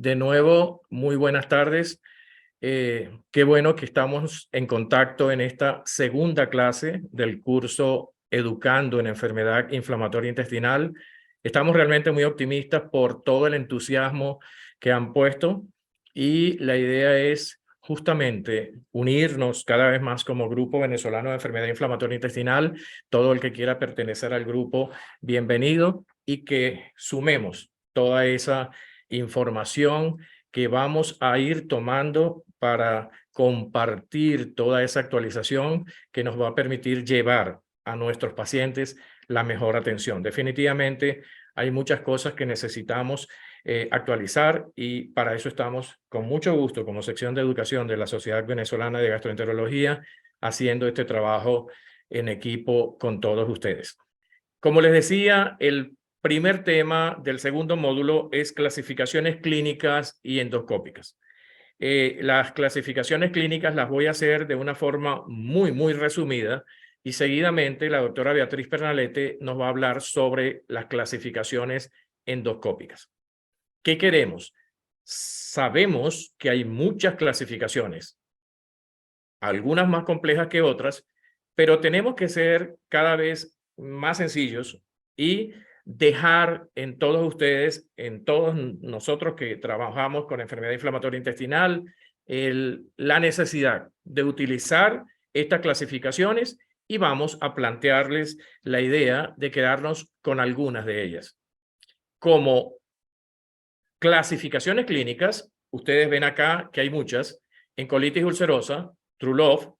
De nuevo, muy buenas tardes. Qué bueno que estamos en contacto en esta segunda clase del curso Educando en Enfermedad Inflamatoria Intestinal. Estamos realmente muy optimistas por todo el entusiasmo que han puesto y la idea es justamente unirnos cada vez más como Grupo Venezolano de Enfermedad Inflamatoria Intestinal. Todo el que quiera pertenecer al grupo, bienvenido, y que sumemos toda esa información que vamos a ir tomando para compartir toda esa actualización que nos va a permitir llevar a nuestros pacientes la mejor atención. Definitivamente hay muchas cosas que necesitamos actualizar y para eso estamos con mucho gusto como sección de educación de la Sociedad Venezolana de Gastroenterología haciendo este trabajo en equipo con todos ustedes. Como les decía, el primer tema del segundo módulo es clasificaciones clínicas y endoscópicas. Las clasificaciones clínicas las voy a hacer de una forma muy resumida y seguidamente la doctora Beatriz Pernalete nos va a hablar sobre las clasificaciones endoscópicas. ¿Qué queremos? Sabemos que hay muchas clasificaciones, algunas más complejas que otras, pero tenemos que ser cada vez más sencillos y dejar en todos ustedes, en todos nosotros que trabajamos con enfermedad inflamatoria intestinal, la necesidad de utilizar estas clasificaciones y vamos a plantearles la idea de quedarnos con algunas de ellas. Como clasificaciones clínicas, ustedes ven acá que hay muchas, en colitis ulcerosa, Trulov,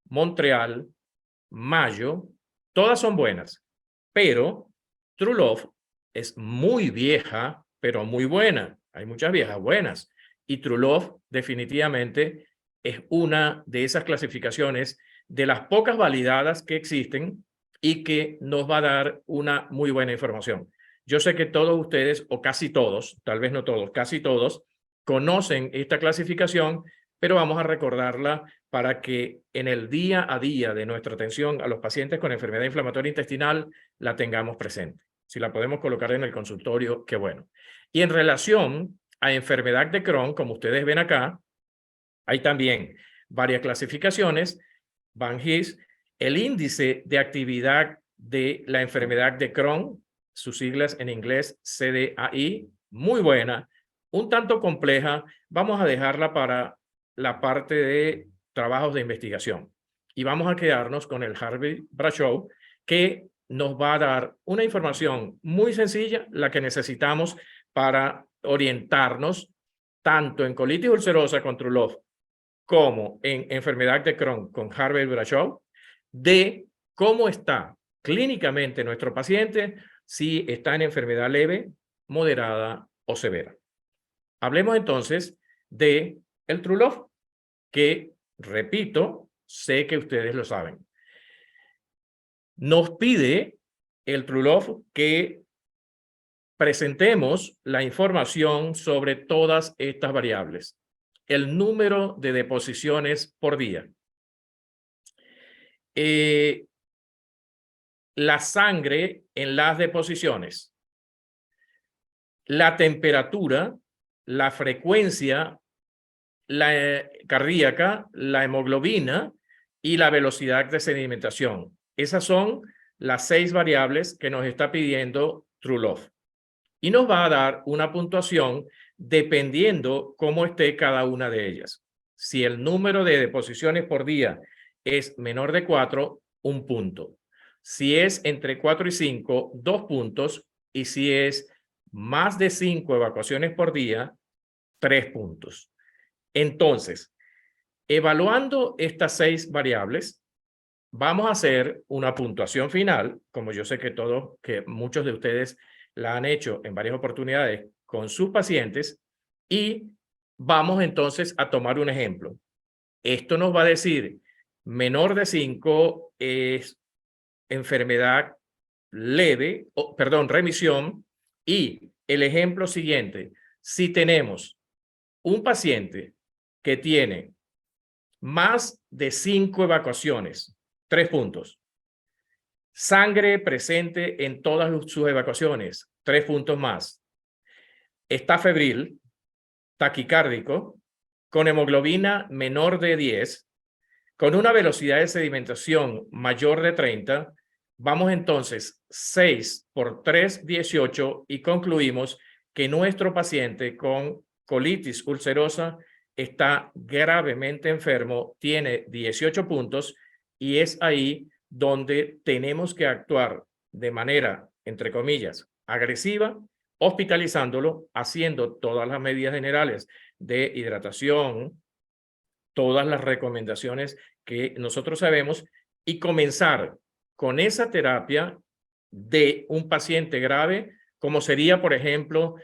Montreal, Mayo, todas son buenas, pero Trulov es muy vieja, pero muy buena. Hay muchas viejas buenas. Y Trulov definitivamente es una de esas clasificaciones de las pocas validadas que existen y que nos va a dar una muy buena información. Yo sé que todos ustedes, o casi todos, tal vez no todos, casi todos, conocen esta clasificación, pero vamos a recordarla para que en el día a día de nuestra atención a los pacientes con enfermedad inflamatoria intestinal la tengamos presente. Si la podemos colocar en el consultorio, qué bueno. Y en relación a enfermedad de Crohn, como ustedes ven acá, hay también varias clasificaciones. Van His, el índice de actividad de la enfermedad de Crohn, sus siglas en inglés CDAI, muy buena, un tanto compleja. Vamos a dejarla para la parte de trabajos de investigación. Y vamos a quedarnos con el Harvey-Brashow, que nos va a dar una información muy sencilla, la que necesitamos para orientarnos tanto en colitis ulcerosa con Trulov como en enfermedad de Crohn con Harvey-Brashow, de cómo está clínicamente nuestro paciente, si está en enfermedad leve, moderada o severa. Hablemos entonces de el Trulov, que, repito, sé que ustedes lo saben. Nos pide el Trulov que presentemos la información sobre todas estas variables. El número de deposiciones por día. La sangre en las deposiciones. La temperatura, la frecuencia cardíaca, la hemoglobina y la velocidad de sedimentación. Esas son las 6 variables que nos está pidiendo Trulov. Y nos va a dar una puntuación dependiendo cómo esté cada una de ellas. Si el número de deposiciones por día es menor de 4, 1 punto. Si es entre 4 y 5, 2 puntos. Y si es más de 5 evacuaciones por día, 3 puntos. Entonces, evaluando estas 6 variables, vamos a hacer una puntuación final, como yo sé que muchos de ustedes la han hecho en varias oportunidades con sus pacientes, y vamos entonces a tomar un ejemplo. Esto nos va a decir, menor de 5 es enfermedad leve, remisión, y el ejemplo siguiente, si tenemos un paciente que tiene más de 5 evacuaciones, 3 puntos. Sangre presente en todas sus evacuaciones, 3 puntos más. Está febril, taquicárdico, con hemoglobina menor de 10, con una velocidad de sedimentación mayor de 30, vamos entonces 6 por 3, 18 y concluimos que nuestro paciente con colitis ulcerosa está gravemente enfermo, tiene 18 puntos y es ahí donde tenemos que actuar de manera, entre comillas, agresiva, hospitalizándolo, haciendo todas las medidas generales de hidratación, todas las recomendaciones que nosotros sabemos y comenzar con esa terapia de un paciente grave, como sería, por ejemplo,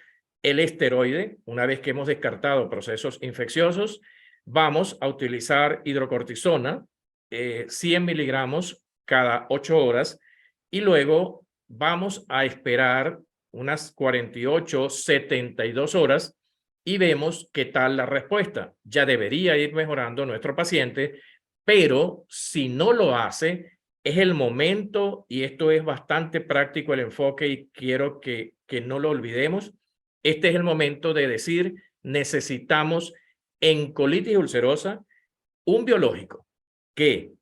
el esteroide. Una vez que hemos descartado procesos infecciosos, vamos a utilizar hidrocortisona, 100 miligramos cada 8 horas, y luego vamos a esperar unas 48, 72 horas y vemos qué tal la respuesta. Ya debería ir mejorando nuestro paciente, pero si no lo hace, es el momento, y esto es bastante práctico el enfoque y quiero que no lo olvidemos, este es el momento de decir, necesitamos en colitis ulcerosa un biológico que,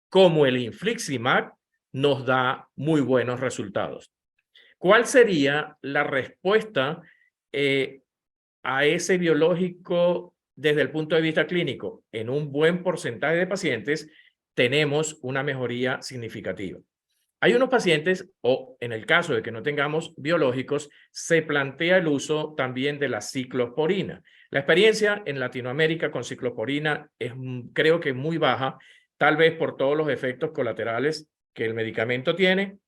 como el infliximab, nos da muy buenos resultados. ¿Cuál sería la respuesta a ese biológico desde el punto de vista clínico? En un buen porcentaje de pacientes tenemos una mejoría significativa. Hay unos pacientes, o en el caso de que no tengamos biológicos, se plantea el uso también de la ciclosporina. La experiencia en Latinoamérica con ciclosporina es, creo que muy baja, tal vez por todos los efectos colaterales que el medicamento tiene,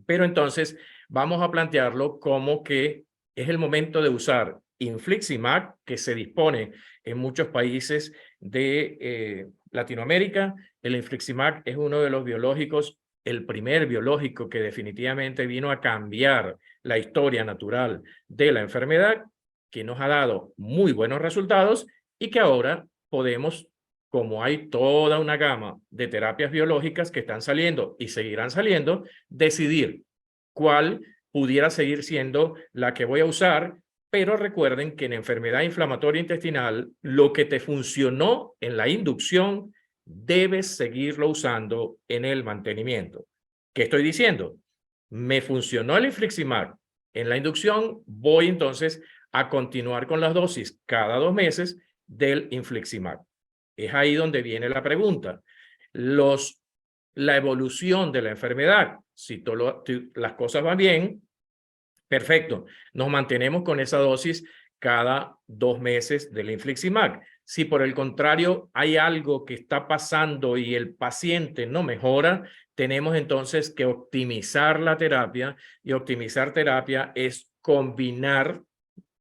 pero entonces vamos a plantearlo como que es el momento de usar infliximab, que se dispone en muchos países de Latinoamérica. El infliximab es uno de los biológicos, el primer biológico que definitivamente vino a cambiar la historia natural de la enfermedad, que nos ha dado muy buenos resultados y que ahora podemos, como hay toda una gama de terapias biológicas que están saliendo y seguirán saliendo, decidir cuál pudiera seguir siendo la que voy a usar. Pero recuerden que en enfermedad inflamatoria intestinal, lo que te funcionó en la inducción, debes seguirlo usando en el mantenimiento. ¿Qué estoy diciendo? Me funcionó el infliximab en la inducción, voy entonces a continuar con las dosis cada 2 meses del infliximab. Es ahí donde viene la pregunta. La evolución de la enfermedad, si las cosas van bien, perfecto, nos mantenemos con esa dosis cada 2 meses del infliximab. Si por el contrario hay algo que está pasando y el paciente no mejora, tenemos entonces que optimizar la terapia, y optimizar terapia es combinar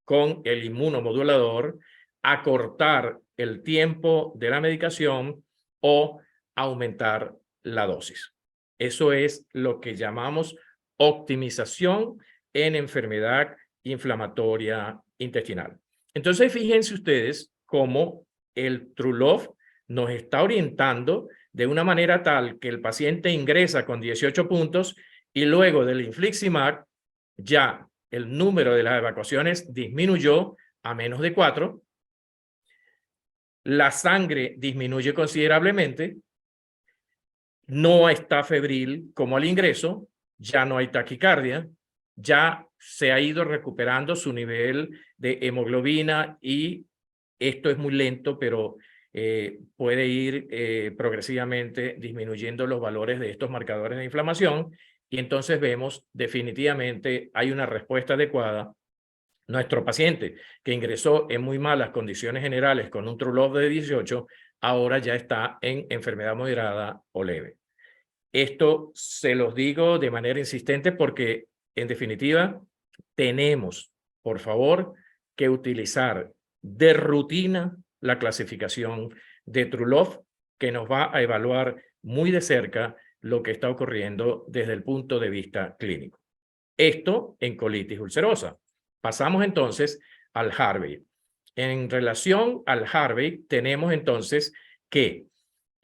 con el inmunomodulador, acortar el tiempo de la medicación o aumentar la dosis. Eso es lo que llamamos optimización en enfermedad inflamatoria intestinal. Entonces, fíjense ustedes cómo el Trulof nos está orientando de una manera tal que el paciente ingresa con 18 puntos y luego del infliximab ya el número de las evacuaciones disminuyó a menos de 4, la sangre disminuye considerablemente, no está febril como al ingreso, ya no hay taquicardia, ya se ha ido recuperando su nivel de hemoglobina y esto es muy lento, pero puede ir progresivamente disminuyendo los valores de estos marcadores de inflamación y entonces vemos definitivamente hay una respuesta adecuada. Nuestro paciente que ingresó en muy malas condiciones generales con un Trulof de 18, ahora ya está en enfermedad moderada o leve. Esto se los digo de manera insistente porque, en definitiva, tenemos, por favor, que utilizar de rutina la clasificación de Trulof, que nos va a evaluar muy de cerca lo que está ocurriendo desde el punto de vista clínico. Esto en colitis ulcerosa. Pasamos entonces al Harvey. En relación al Harvey, tenemos entonces que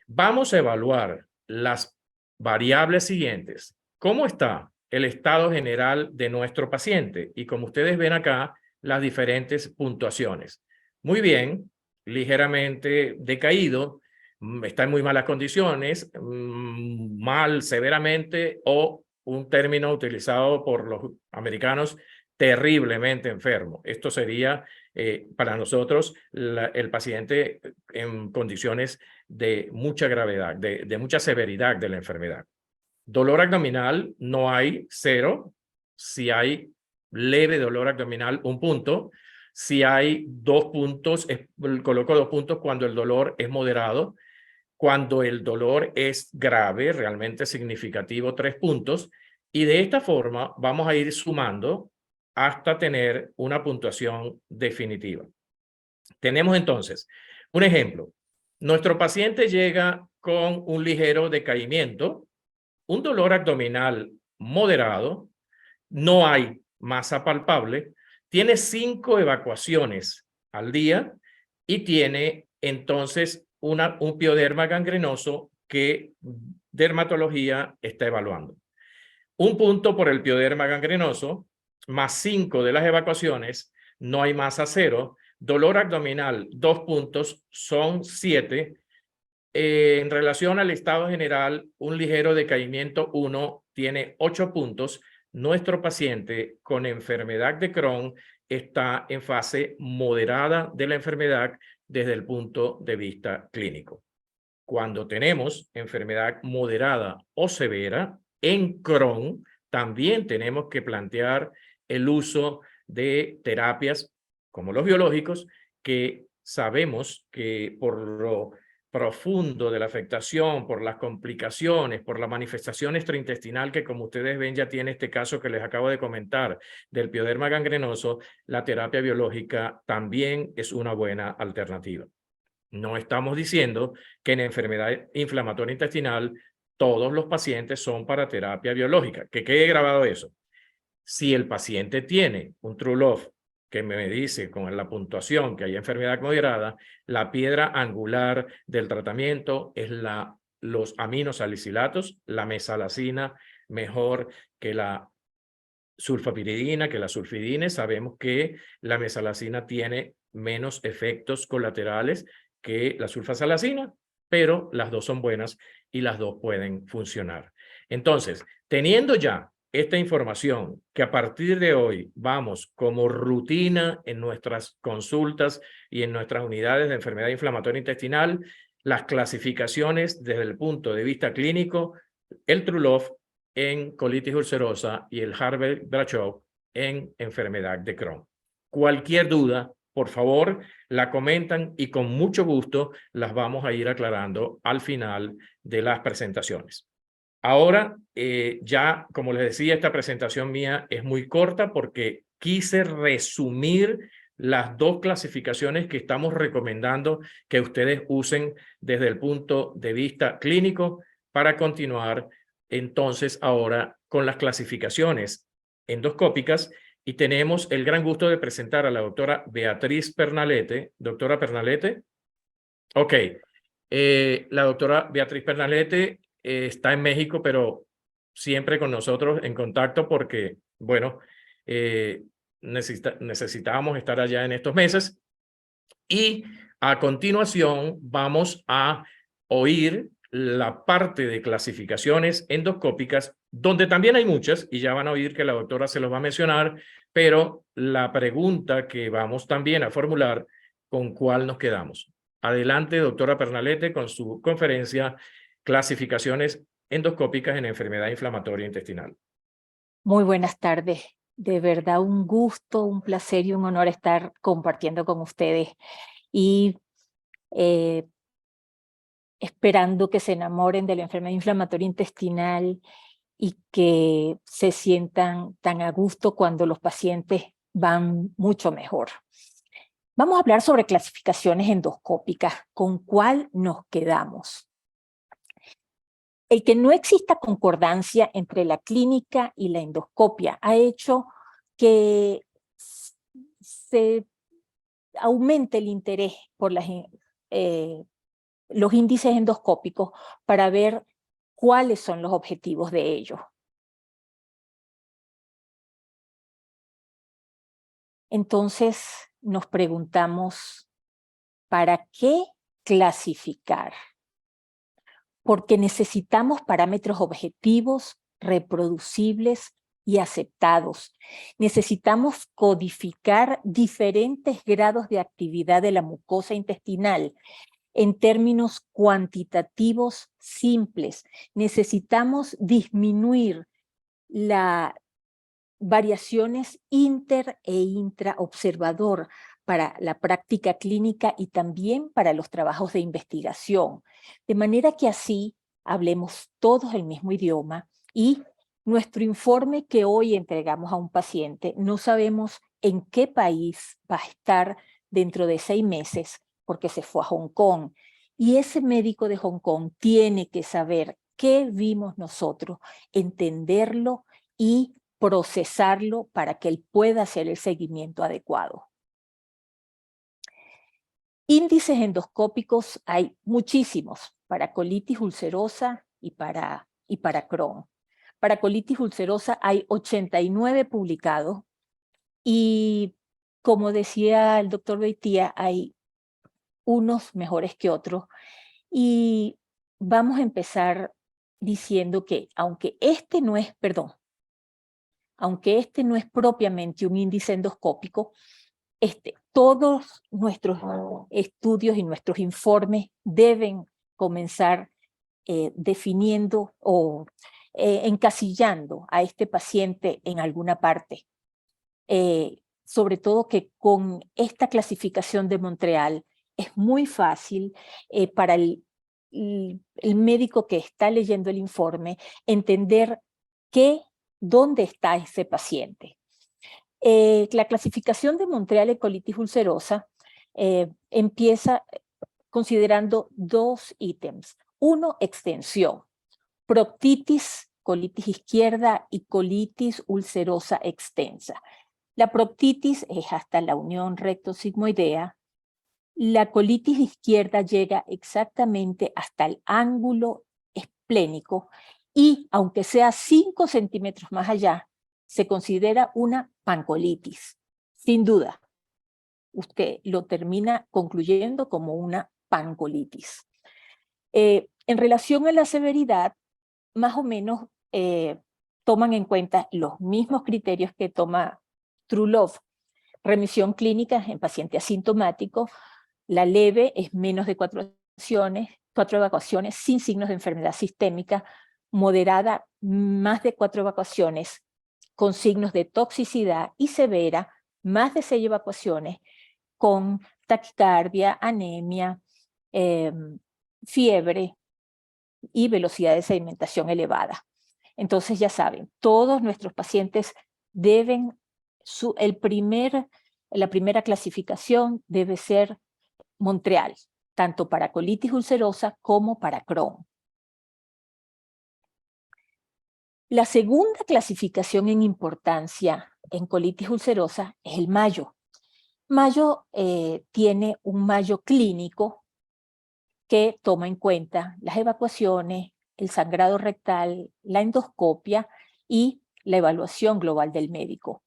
vamos a evaluar las variables siguientes. ¿Cómo está el estado general de nuestro paciente? Y como ustedes ven acá, las diferentes puntuaciones. Muy bien, ligeramente decaído, está en muy malas condiciones, mal, severamente, o un término utilizado por los americanos, terriblemente enfermo. Esto sería para nosotros el paciente en condiciones de mucha gravedad, de mucha severidad de la enfermedad. Dolor abdominal no hay, 0. Si hay leve dolor abdominal, 1 punto. Si hay 2 puntos, coloco 2 puntos cuando el dolor es moderado. Cuando el dolor es grave, realmente significativo, 3 puntos. Y de esta forma vamos a ir sumando hasta tener una puntuación definitiva. Tenemos entonces un ejemplo. Nuestro paciente llega con un ligero decaimiento, un dolor abdominal moderado, no hay masa palpable, tiene 5 evacuaciones al día y tiene entonces un pioderma gangrenoso que dermatología está evaluando. 1 punto por el pioderma gangrenoso, más 5 de las evacuaciones, no hay masa 0, dolor abdominal 2 puntos, son 7. En relación al estado general, un ligero decaimiento 1 tiene 8 puntos. Nuestro paciente con enfermedad de Crohn está en fase moderada de la enfermedad desde el punto de vista clínico. Cuando tenemos enfermedad moderada o severa en Crohn, también tenemos que plantear el uso de terapias como los biológicos, que sabemos que por lo profundo de la afectación, por las complicaciones, por la manifestación extraintestinal que, como ustedes ven, ya tiene este caso que les acabo de comentar del pioderma gangrenoso, la terapia biológica también es una buena alternativa. No estamos diciendo que en enfermedad inflamatoria intestinal todos los pacientes son para terapia biológica. Que quede grabado eso. Si el paciente tiene un True Love que me dice con la puntuación que hay enfermedad moderada, la piedra angular del tratamiento es los aminosalicilatos, la mesalazina, mejor que la sulfapiridina, que la sulfidina. Sabemos que la mesalazina tiene menos efectos colaterales que la sulfasalazina, pero las dos son buenas y las dos pueden funcionar. Entonces, teniendo ya esta información que a partir de hoy vamos como rutina en nuestras consultas y en nuestras unidades de enfermedad inflamatoria intestinal, las clasificaciones desde el punto de vista clínico, el True Love en colitis ulcerosa y el Harvey-Brachov en enfermedad de Crohn. Cualquier duda, por favor, la comentan y con mucho gusto las vamos a ir aclarando al final de las presentaciones. Ahora, ya, como les decía, esta presentación mía es muy corta porque quise resumir las 2 clasificaciones que estamos recomendando que ustedes usen desde el punto de vista clínico para continuar entonces ahora con las clasificaciones endoscópicas, y tenemos el gran gusto de presentar a la doctora Beatriz Pernalete. Doctora Pernalete. Ok. La doctora Beatriz Pernalete está en México, pero siempre con nosotros en contacto porque, bueno, necesitábamos estar allá en estos meses. Y a continuación vamos a oír la parte de clasificaciones endoscópicas, donde también hay muchas, y ya van a oír que la doctora se los va a mencionar, pero la pregunta que vamos también a formular, ¿con cuál nos quedamos? Adelante, doctora Pernalete, con su conferencia Clasificaciones endoscópicas en enfermedad inflamatoria intestinal. Muy buenas tardes. De verdad, un gusto, un placer y un honor estar compartiendo con ustedes. Y esperando que se enamoren de la enfermedad inflamatoria intestinal y que se sientan tan a gusto cuando los pacientes van mucho mejor. Vamos a hablar sobre clasificaciones endoscópicas. ¿Con cuál nos quedamos? El que no exista concordancia entre la clínica y la endoscopia ha hecho que se aumente el interés por los índices endoscópicos para ver cuáles son los objetivos de ellos. Entonces nos preguntamos, ¿para qué clasificar? Porque necesitamos parámetros objetivos, reproducibles y aceptados. Necesitamos codificar diferentes grados de actividad de la mucosa intestinal en términos cuantitativos simples. Necesitamos disminuir las variaciones inter e intraobservador para la práctica clínica y también para los trabajos de investigación, de manera que así hablemos todos el mismo idioma y nuestro informe que hoy entregamos a un paciente no sabemos en qué país va a estar dentro de 6 meses porque se fue a Hong Kong. Y ese médico de Hong Kong tiene que saber qué vimos nosotros, entenderlo y procesarlo para que él pueda hacer el seguimiento adecuado. Índices endoscópicos hay muchísimos para colitis ulcerosa y para Crohn. Para colitis ulcerosa hay 89 publicados y, como decía el doctor Beitia, hay unos mejores que otros. Y vamos a empezar diciendo que aunque este no es propiamente un índice endoscópico, todos nuestros estudios y nuestros informes deben comenzar definiendo o encasillando a este paciente en alguna parte. Sobre todo que con esta clasificación de Montreal es muy fácil para el médico que está leyendo el informe entender dónde está ese paciente. La clasificación de Montreal en colitis ulcerosa empieza considerando 2 ítems. Uno, extensión, proctitis, colitis izquierda y colitis ulcerosa extensa. La proctitis es hasta la unión recto-sigmoidea. La colitis izquierda llega exactamente hasta el ángulo esplénico y, aunque sea 5 centímetros más allá, se considera una pancolitis. Sin duda, usted lo termina concluyendo como una pancolitis. En relación a la severidad, más o menos toman en cuenta los mismos criterios que toma Trulov. Remisión clínica en paciente asintomático. La leve es menos de 4 evacuaciones sin signos de enfermedad sistémica. Moderada, más de 4 evacuaciones con signos de toxicidad. Y severa, más de 6 evacuaciones con taquicardia, anemia, fiebre y velocidad de sedimentación elevada. Entonces ya saben, todos nuestros pacientes deben, la primera clasificación debe ser Montreal, tanto para colitis ulcerosa como para Crohn. La segunda clasificación en importancia en colitis ulcerosa es el Mayo. Mayo tiene un Mayo clínico que toma en cuenta las evacuaciones, el sangrado rectal, la endoscopia y la evaluación global del médico.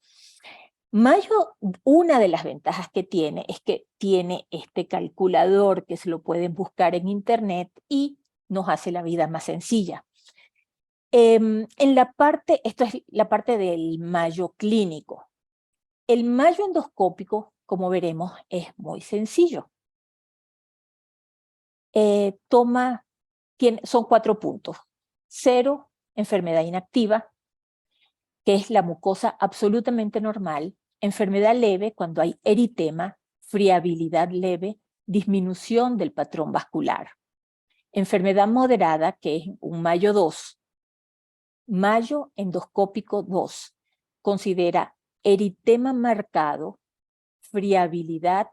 Mayo, una de las ventajas que tiene es que tiene este calculador que se lo pueden buscar en internet y nos hace la vida más sencilla. Esto es la parte del Mayo clínico. El Mayo endoscópico, como veremos, es muy sencillo. Son 4 puntos. 0, enfermedad inactiva, que es la mucosa absolutamente normal. Enfermedad leve, cuando hay eritema, friabilidad leve, disminución del patrón vascular. Enfermedad moderada, que es un Mayo 2. Mayo endoscópico 2. Considera eritema marcado, friabilidad,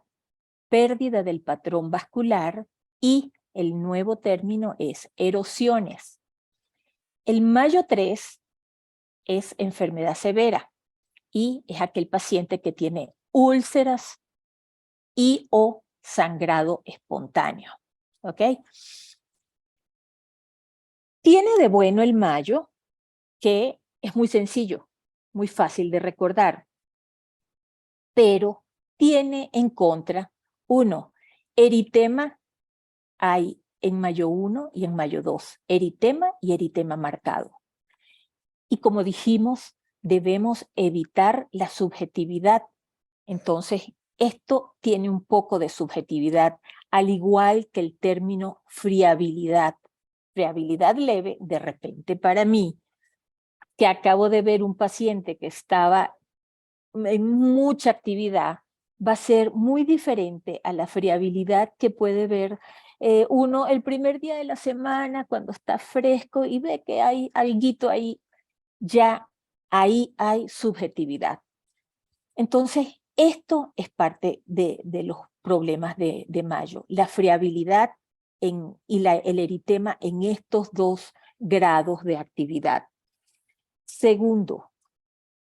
pérdida del patrón vascular y el nuevo término es erosiones. El Mayo 3 es enfermedad severa y es aquel paciente que tiene úlceras y o sangrado espontáneo. ¿Ok? Tiene de bueno el Mayo que es muy sencillo, muy fácil de recordar. pero tiene en contra, uno, eritema hay en mayo 1 y en mayo 2, eritema y eritema marcado. Y como dijimos, debemos evitar la subjetividad. Entonces, esto tiene un poco de subjetividad, al igual que el término friabilidad. Friabilidad leve, de repente para mí, que acabo de ver un paciente que estaba en mucha actividad, va a ser muy diferente a la friabilidad que puede ver uno el primer día de la semana cuando está fresco y ve que hay alguito ahí, ya ahí hay subjetividad. Entonces, esto es parte de los problemas de mayo, la friabilidad y el eritema en estos 2 grados de actividad. Segundo,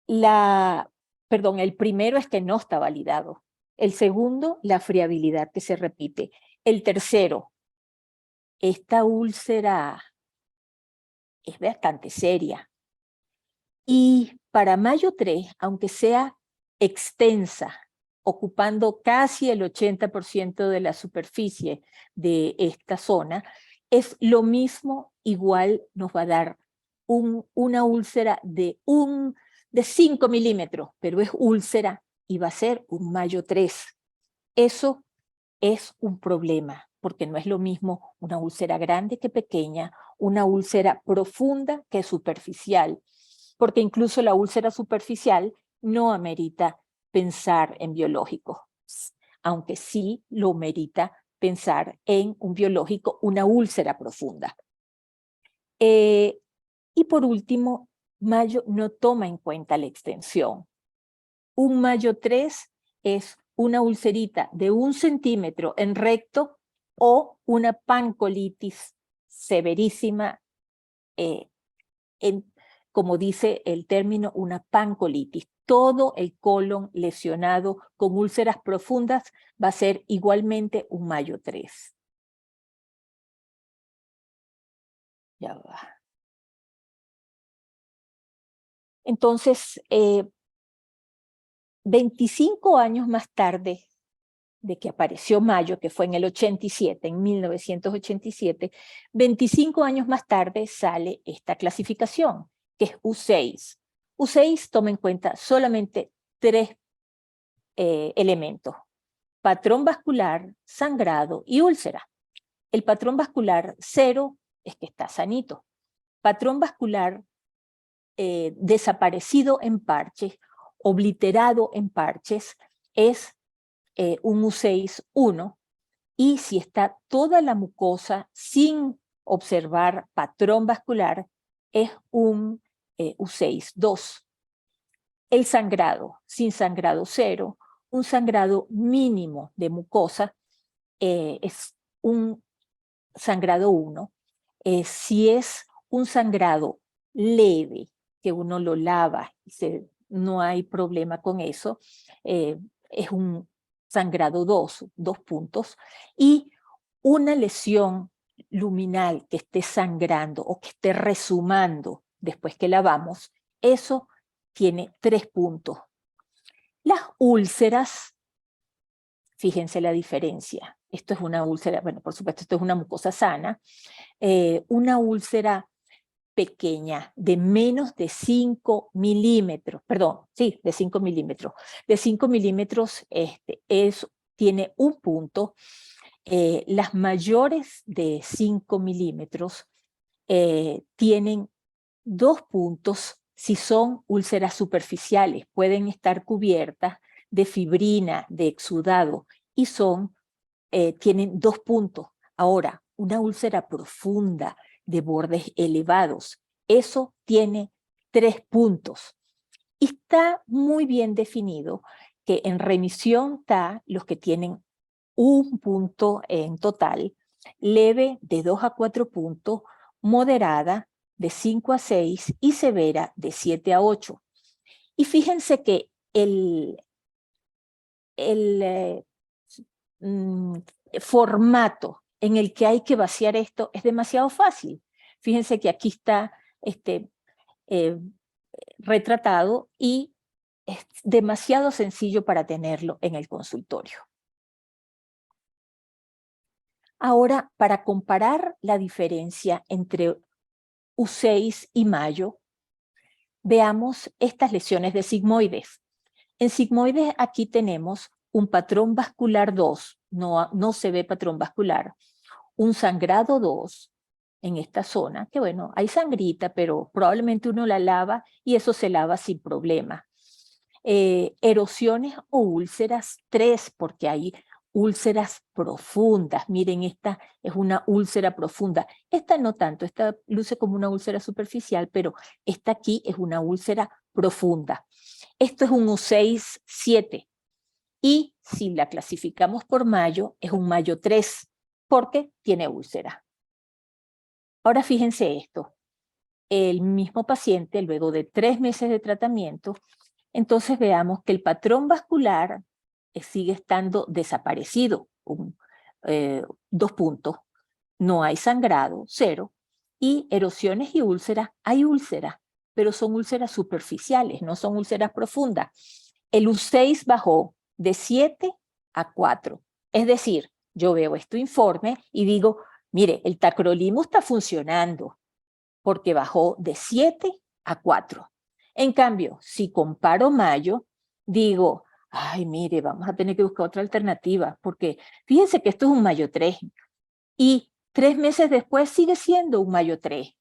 el primero es que no está validado. El segundo, la friabilidad que se repite. El tercero, esta úlcera es bastante seria. Y para mayo 3, aunque sea extensa, ocupando casi el 80% de la superficie de esta zona, es lo mismo, igual nos va a dar una úlcera de 5 milímetros, pero es úlcera y va a ser un mayo 3. Eso es un problema, porque no es lo mismo una úlcera grande que pequeña, una úlcera profunda que superficial, porque incluso la úlcera superficial no amerita pensar en biológicos, aunque sí lo merita pensar en un biológico, una úlcera profunda. Y por último, mayo no toma en cuenta la extensión. Un mayo 3 es una ulcerita de 1 centímetro en recto o una pancolitis severísima, como dice el término, una pancolitis. Todo el colon lesionado con úlceras profundas va a ser igualmente un mayo 3. Ya va. Entonces, 25 años más tarde de que apareció mayo, que fue en el 87, en 1987, 25 años más tarde sale esta clasificación, que es U6. U6 toma en cuenta solamente 3 elementos: patrón vascular, sangrado y úlcera. El patrón vascular 0 es que está sanito. Patrón vascular desaparecido en parches, obliterado en parches, es un U6-1, y si está toda la mucosa sin observar patrón vascular, es un U6-2. El sangrado, sin sangrado 0, un sangrado mínimo de mucosa, es un sangrado 1. Si es un sangrado leve, que uno lo lava y no hay problema con eso, es un sangrado 2 puntos, y una lesión luminal que esté sangrando o que esté resumando después que lavamos, eso tiene 3 puntos. Las úlceras, fíjense la diferencia. Esto es una úlcera, bueno, por supuesto, esto es una mucosa sana. Una úlcera pequeña de menos de 5 milímetros, perdón, sí, de 5 milímetros. De 5 milímetros tiene un punto. Las mayores de 5 milímetros tienen 2 puntos si son úlceras superficiales. Pueden estar cubiertas de fibrina, de exudado, y tienen 2 puntos. Ahora, una úlcera profunda de bordes elevados, eso tiene 3 puntos. Y está muy bien definido que en remisión está los que tienen 1 punto en total, leve de 2 a 4 puntos, moderada de 5 a 6 y severa de 7 a 8. Y fíjense que el formato en el que hay que vaciar esto es demasiado fácil. Fíjense que aquí está retratado, y es demasiado sencillo para tenerlo en el consultorio. Ahora, para comparar la diferencia entre U6 y mayo, veamos estas lesiones de sigmoides. En sigmoides aquí tenemos un patrón vascular 2, no se ve patrón vascular, un sangrado 2 en esta zona, que bueno, hay sangrita, pero probablemente uno la lava y eso se lava sin problema. Erosiones o úlceras 3, porque hay úlceras profundas. Miren, esta es una úlcera profunda. Esta no tanto, esta luce como una úlcera superficial, pero esta aquí es una úlcera profunda. Esto es un U6, 7. Y si la clasificamos por mayo, es un mayo 3, porque tiene úlcera. Ahora fíjense esto. El mismo paciente, luego de 3 meses de tratamiento, entonces veamos que el patrón vascular sigue estando desaparecido, 2 puntos. No hay sangrado, 0. Y erosiones y úlceras, hay úlceras, pero son úlceras superficiales, no son úlceras profundas. El U6 bajó de 7 a 4. Es decir, yo veo este informe y digo, mire, el tacrolimus está funcionando porque bajó de 7 a 4. En cambio, si comparo mayo, digo, ay, mire, vamos a tener que buscar otra alternativa, porque fíjense que esto es un mayo 3 y 3 meses después sigue siendo un mayo 3.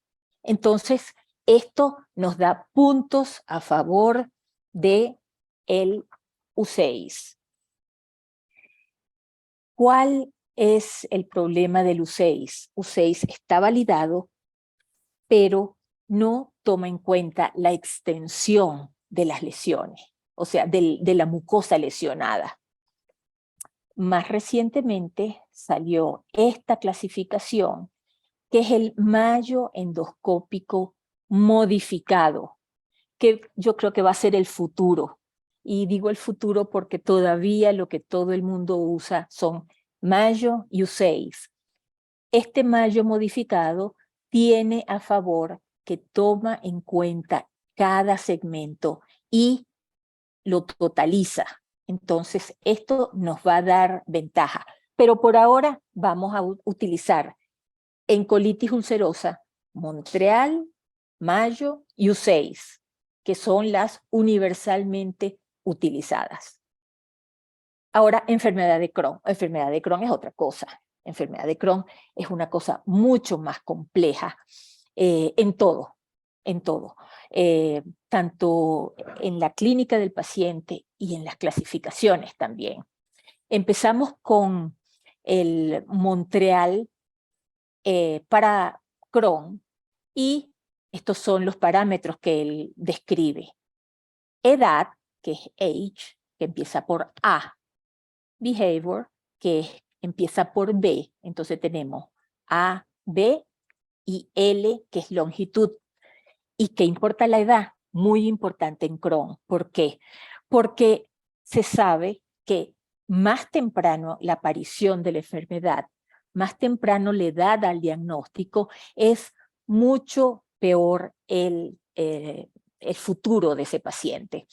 Entonces, esto nos da puntos a favor de el U6. ¿Cuál es el problema del U6? U6 está validado, pero no toma en cuenta la extensión de las lesiones, o sea, de la mucosa lesionada. Más recientemente salió esta clasificación, que es el mayo endoscópico modificado, que yo creo que va a ser el futuro. Y digo el futuro porque todavía lo que todo el mundo usa son mayo y U6. Este mayo modificado tiene a favor que toma en cuenta cada segmento y lo totaliza. Entonces, esto nos va a dar ventaja. Pero por ahora vamos a utilizar en colitis ulcerosa Montreal, Mayo y U6, que son las universalmente utilizadas. Ahora, enfermedad de Crohn. Enfermedad de Crohn es otra cosa. Enfermedad de Crohn es una cosa mucho más compleja en todo, tanto en la clínica del paciente y en las clasificaciones también. Empezamos con el Montreal para Crohn y estos son los parámetros que él describe. Edad, que es age, que empieza por A. Behavior, que empieza por B, entonces tenemos A, B y L, que es longitud. ¿Y qué importa la edad? Muy importante en Crohn. ¿Por qué? Porque se sabe que más temprano la aparición de la enfermedad, más temprano la edad al diagnóstico, es mucho peor el futuro de ese paciente.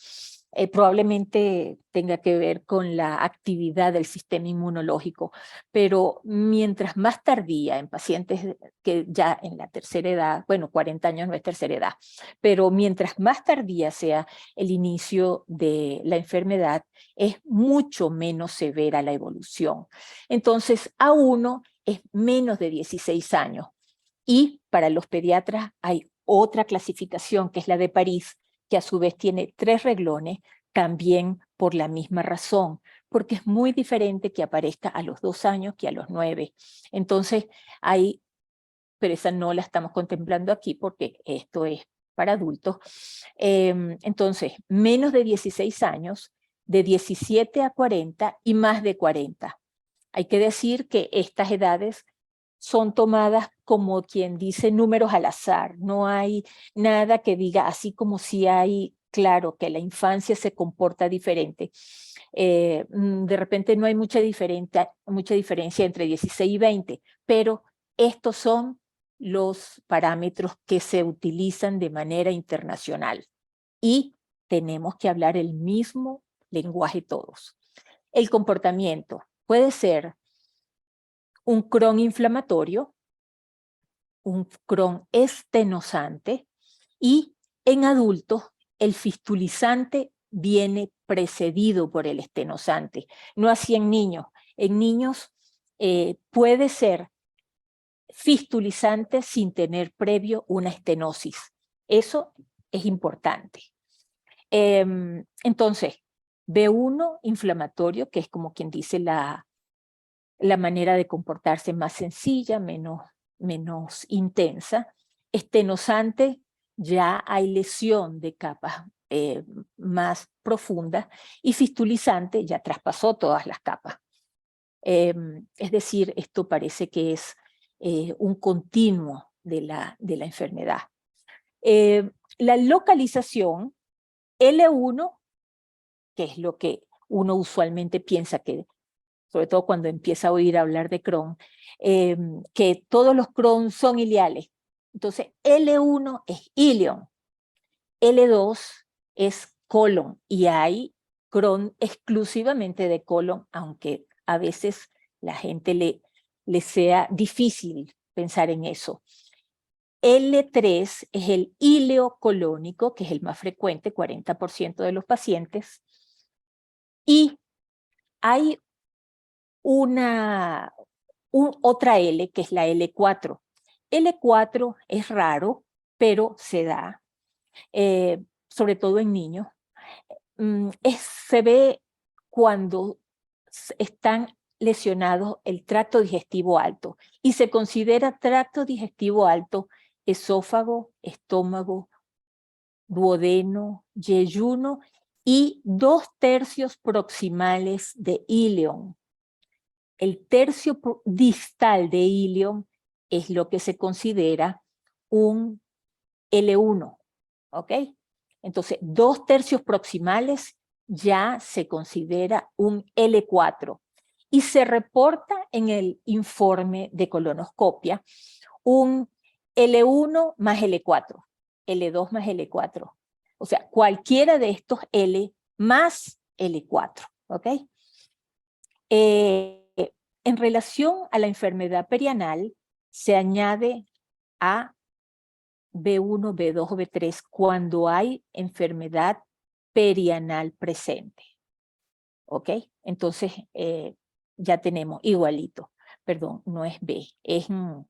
Probablemente tenga que ver con la actividad del sistema inmunológico, pero mientras más tardía en pacientes que ya en la tercera edad, bueno, 40 años no es tercera edad, pero mientras más tardía sea el inicio de la enfermedad, es mucho menos severa la evolución. Entonces, A1 es menos de 16 años. Y para los pediatras hay otra clasificación, que es la de París, que a su vez tiene 3 reglones, también por la misma razón, porque es muy diferente que aparezca a los 2 años que a los 9. Entonces, pero esa no la estamos contemplando aquí porque esto es para adultos. Entonces, menos de 16 años, de 17 a 40 y más de 40. Hay que decir que estas edades son tomadas como quien dice números al azar. No hay nada que diga, así como si hay, claro, que la infancia se comporta diferente. De repente no hay mucha diferencia entre 16 y 20, pero estos son los parámetros que se utilizan de manera internacional. Y tenemos que hablar el mismo lenguaje todos. El comportamiento puede ser un Crohn inflamatorio, un Crohn estenosante, y en adultos el fistulizante viene precedido por el estenosante. No así en niños. En niños puede ser fistulizante sin tener previo una estenosis. Eso es importante. Entonces, B1 inflamatorio, que es como quien dice la manera de comportarse más sencilla, menos intensa. Estenosante, ya hay lesión de capas más profundas, y fistulizante ya traspasó todas las capas. Es decir, esto parece que es un continuo de la enfermedad. La localización, L1, que es lo que uno usualmente piensa que, sobre todo cuando empieza a oír hablar de Crohn, que todos los Crohn son ileales. Entonces, L1 es ilion, L2 es colon, y hay Crohn exclusivamente de colon, aunque a veces la gente le sea difícil pensar en eso. L3 es el ileocolónico, que es el más frecuente, 40% de los pacientes, y hay otra L, que es la L4. L4 es raro, pero se da, sobre todo en niños. Se ve cuando están lesionados el tracto digestivo alto, y se considera tracto digestivo alto esófago, estómago, duodeno, yeyuno y 2/3 proximales de ilion. El tercio distal de ilion es lo que se considera un L1, ¿ok? Entonces, 2/3 proximales ya se considera un L4, y se reporta en el informe de colonoscopia un L1 más L4, L2 más L4. O sea, cualquiera de estos L más L4, ¿ok? En relación a la enfermedad perianal, se añade a B1, B2 o B3 cuando hay enfermedad perianal presente. ¿Ok? Entonces, ya tenemos igualito. Perdón, no es B, es un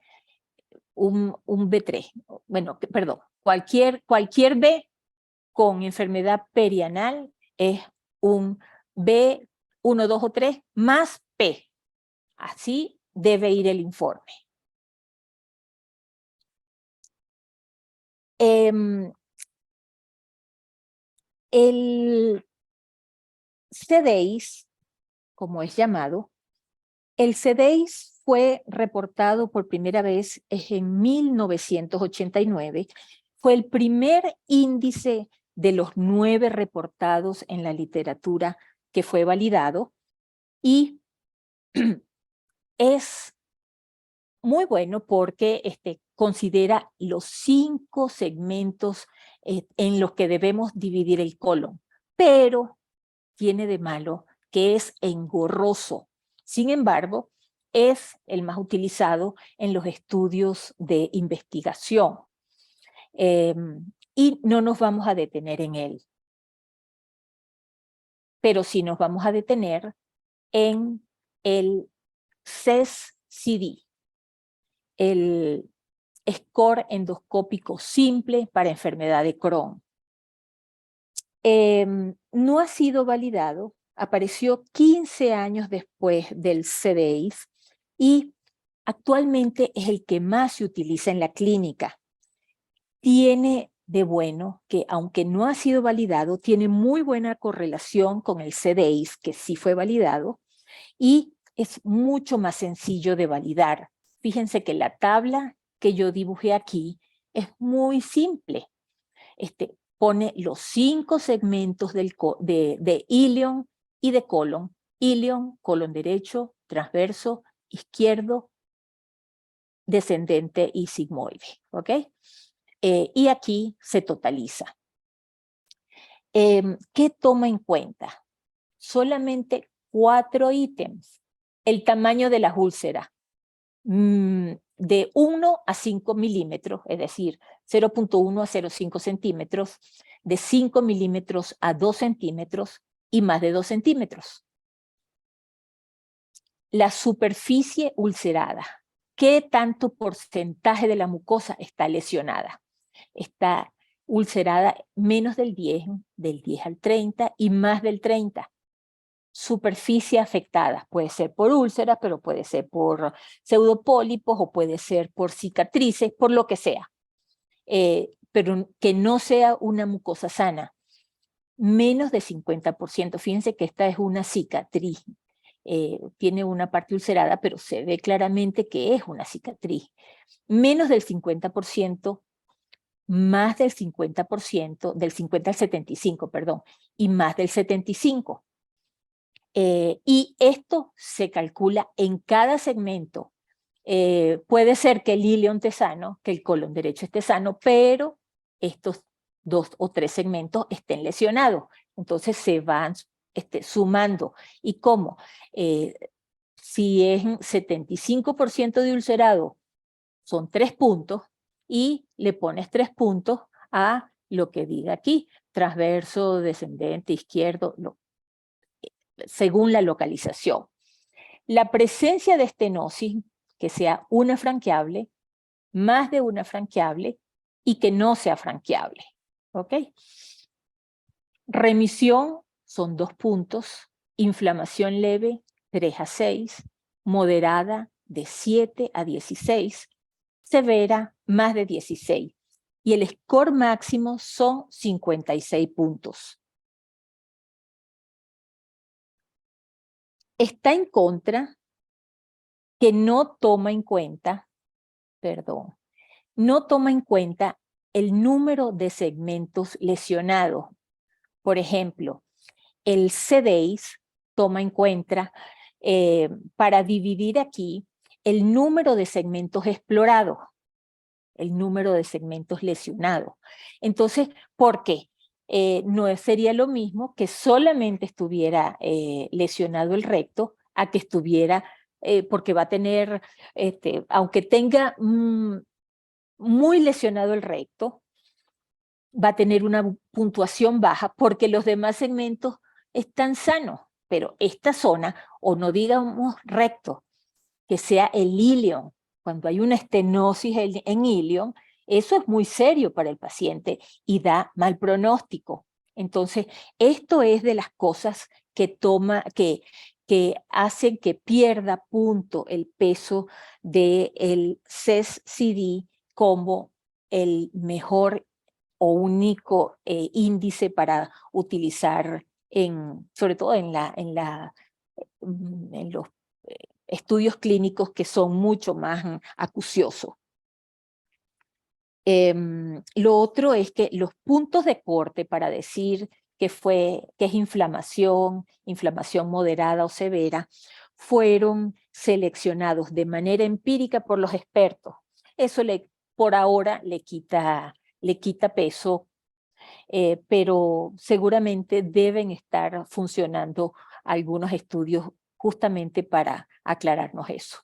B3. Bueno, perdón, cualquier B con enfermedad perianal es un B1, 2 o 3 más P. Así debe ir el informe. El CDEIS, como es llamado, el CDEIS fue reportado por primera vez en 1989. Fue el primer índice de los 9 reportados en la literatura que fue validado, y es muy bueno porque considera los 5 segmentos en los que debemos dividir el colon, pero tiene de malo que es engorroso. Sin embargo, es el más utilizado en los estudios de investigación, y no nos vamos a detener en él, pero sí nos vamos a detener en el CES-CD, el score endoscópico simple para enfermedad de Crohn. No ha sido validado, apareció 15 años después del CDEIS, y actualmente es el que más se utiliza en la clínica. Tiene de bueno que, aunque no ha sido validado, tiene muy buena correlación con el CDEIS, que sí fue validado, y es mucho más sencillo de validar. Fíjense que la tabla que yo dibujé aquí es muy simple. Pone los 5 segmentos de ilion y de colon. Ilion, colon derecho, transverso, izquierdo, descendente y sigmoide, ¿ok? Y aquí se totaliza. ¿Qué toma en cuenta? Solamente 4 ítems. El tamaño de las úlceras, de 1 a 5 milímetros, es decir, 0.1 a 0.5 centímetros, de 5 milímetros a 2 centímetros y más de 2 centímetros. La superficie ulcerada. ¿Qué tanto porcentaje de la mucosa está lesionada? Está ulcerada menos del 10 al 30 y más del 30. Superficie afectada, puede ser por úlceras, pero puede ser por pseudopólipos o puede ser por cicatrices, por lo que sea. Pero que no sea una mucosa sana. Menos de 50%. Fíjense que esta es una cicatriz. Tiene una parte ulcerada, pero se ve claramente que es una cicatriz. Menos del 50%, más del 50%, del 50 al 75, perdón, y más del 75. Y esto se calcula en cada segmento. Puede ser que el ilion esté sano, que el colon derecho esté sano, pero estos 2 o 3 segmentos estén lesionados. Entonces se van sumando. ¿Y cómo? Si es 75% de ulcerado, son 3 puntos, y le pones 3 puntos a lo que diga aquí, transverso, descendente, izquierdo, según la localización. La presencia de estenosis, que sea una franqueable, más de una franqueable y que no sea franqueable. ¿Ok? Remisión son 2 puntos, inflamación leve 3 a 6, moderada de 7 a 16, severa más de 16 y el score máximo son 56 puntos. Está en contra que no toma en cuenta, no toma en cuenta el número de segmentos lesionados. Por ejemplo, el CDAIS toma en cuenta para dividir aquí el número de segmentos explorados, el número de segmentos lesionados. Entonces, ¿por qué? No sería lo mismo que solamente estuviera lesionado el recto a que estuviera, porque va a tener, aunque tenga muy lesionado el recto, va a tener una puntuación baja porque los demás segmentos están sanos, pero esta zona, o no digamos recto, que sea el ilion, cuando hay una estenosis en ilion, eso es muy serio para el paciente y da mal pronóstico. Entonces, esto es de las cosas que hacen que pierda punto el peso del CES-CD como el mejor o único índice para utilizar sobre todo en los estudios clínicos que son mucho más acuciosos. Lo otro es que los puntos de corte para decir que es inflamación moderada o severa, fueron seleccionados de manera empírica por los expertos. Eso por ahora le quita peso, pero seguramente deben estar funcionando algunos estudios justamente para aclararnos eso.